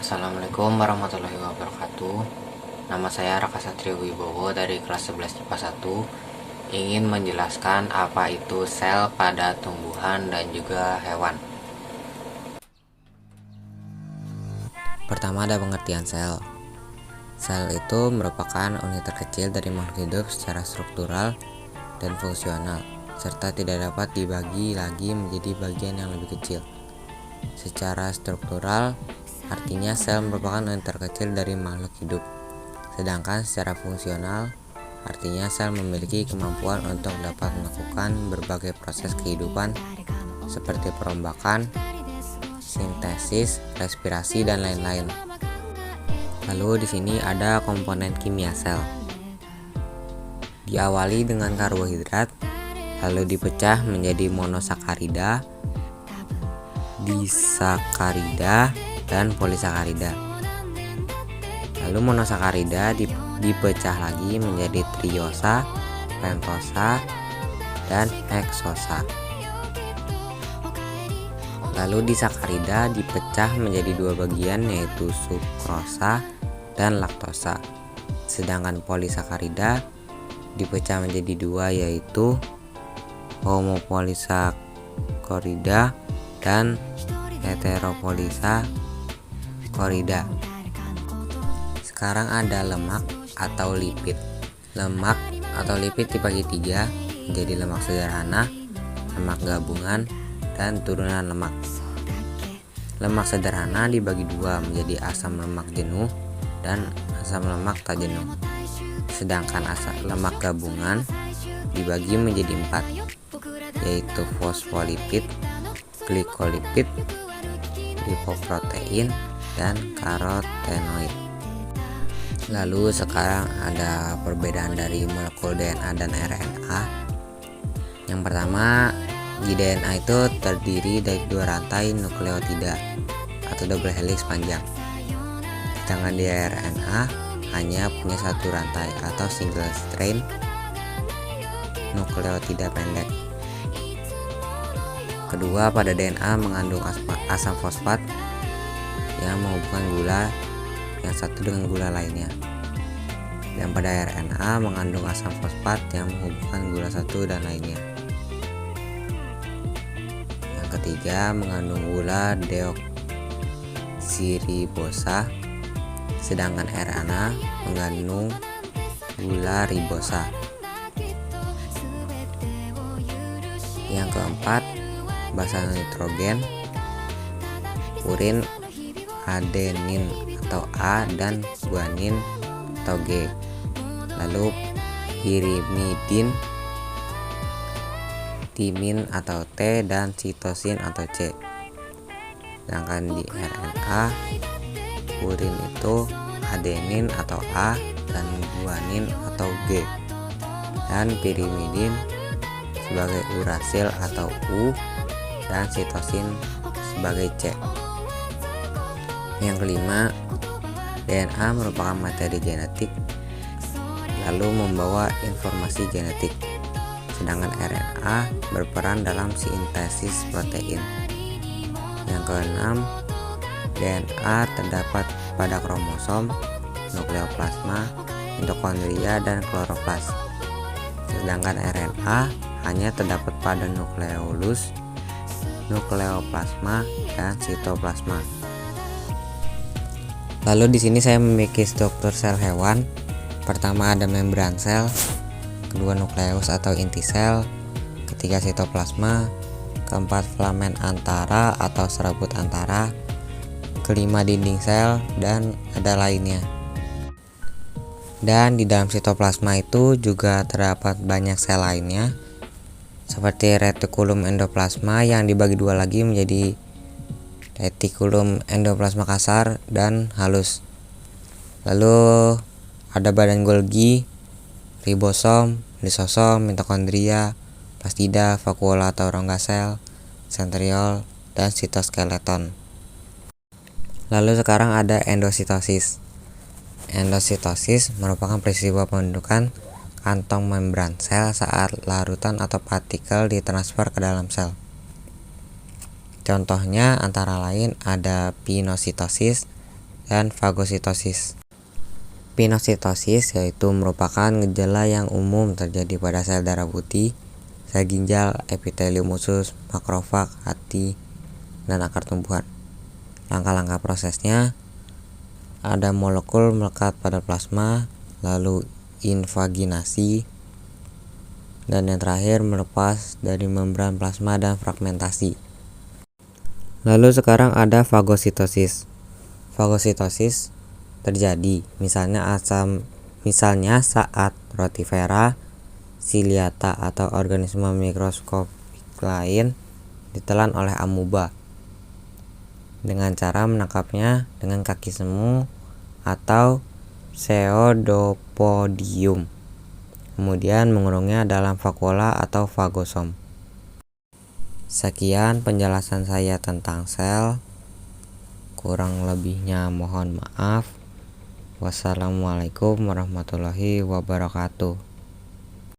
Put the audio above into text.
Assalamualaikum warahmatullahi wabarakatuh. Nama saya Raka Satrio Wibowo dari kelas 11 IPA 1. Ingin menjelaskan apa itu sel pada tumbuhan dan juga hewan. Pertama ada pengertian sel. Sel itu merupakan unit terkecil dari makhluk hidup secara struktural dan fungsional, serta tidak dapat dibagi lagi menjadi bagian yang lebih kecil. Secara struktural, artinya sel merupakan unit terkecil dari makhluk hidup. Sedangkan secara fungsional, artinya sel memiliki kemampuan untuk dapat melakukan berbagai proses kehidupan seperti perombakan, sintesis, respirasi, dan lain-lain. Lalu di sini ada komponen kimia sel. Diawali dengan karbohidrat, lalu dipecah menjadi monosakarida, disakarida, dan polisakarida. Lalu monosakarida dipecah lagi menjadi triosa, pentosa, dan heksosa. Lalu disakarida dipecah menjadi dua bagian, yaitu sukrosa dan laktosa. Sedangkan polisakarida dipecah menjadi dua, yaitu homopolisakarida dan heteropolisakarida. Sekarang ada lemak atau lipid. Lemak atau lipid dibagi tiga, menjadi lemak sederhana, lemak gabungan, dan turunan lemak. Lemak sederhana dibagi dua, menjadi asam lemak jenuh dan asam lemak tak jenuh. Sedangkan asam lemak gabungan dibagi menjadi empat, yaitu fosfolipid, glikolipid, lipoprotein, dan karotenoid. Lalu sekarang ada perbedaan dari molekul DNA dan RNA. Yang pertama, di DNA itu terdiri dari dua rantai nukleotida atau double helix panjang. Sedangkan di RNA hanya punya satu rantai atau single strand nukleotida pendek. Kedua, pada DNA mengandung asam fosfat yang menghubungkan gula yang satu dengan gula lainnya. Dan pada RNA mengandung asam fosfat yang menghubungkan gula satu dan lainnya. Yang ketiga, mengandung gula deoksiribosa, sedangkan RNA mengandung gula ribosa. Yang keempat, basa nitrogen, purin, adenin atau A, dan guanin atau G. Lalu pirimidin, timin atau T, dan sitosin atau C. Sedangkan di RNA, purin itu adenin atau A dan guanin atau G, dan pirimidin sebagai urasil atau U, dan sitosin sebagai C. Yang kelima, DNA merupakan materi genetik lalu membawa informasi genetik. Sedangkan RNA berperan dalam sintesis protein. Yang keenam, DNA terdapat pada kromosom, nukleoplasma, mitokondria, dan kloroplas. Sedangkan RNA hanya terdapat pada nukleolus, nukleoplasma, dan sitoplasma. Lalu di sini saya memiliki struktur sel hewan. Pertama ada membran sel, kedua nukleus atau inti sel, ketiga sitoplasma, keempat filamen antara atau serabut antara, kelima dinding sel, dan ada lainnya. Dan di dalam sitoplasma itu juga terdapat banyak sel lainnya, seperti retikulum endoplasma yang dibagi dua lagi menjadi retikulum endoplasma kasar dan halus. Lalu ada badan Golgi, ribosom, lisosom, mitokondria, plastida, vakuola atau rongga sel, sentriol, dan sitoskeleton. Lalu sekarang ada endositosis. Endositosis merupakan peristiwa pembentukan kantong membran sel saat larutan atau partikel ditransfer ke dalam sel. Contohnya antara lain ada pinositosis, dan fagositosis. Pinositosis yaitu merupakan gejala yang umum terjadi pada sel darah putih, sel ginjal, epitelium usus, makrofag, hati, dan akar tumbuhan. Langkah-langkah prosesnya: ada molekul melekat pada plasma, lalu invaginasi, dan yang terakhir melepas dari membran plasma dan fragmentasi. Lalu sekarang ada fagositosis. Fagositosis terjadi misalnya saat rotivera, ciliata atau organisme mikroskopik lain ditelan oleh amuba dengan cara menangkapnya dengan kaki semu atau pseudopodium, kemudian mengurungnya dalam vakuola atau fagosom. Sekian penjelasan saya tentang sel. Kurang lebihnya mohon maaf. Wassalamualaikum warahmatullahi wabarakatuh.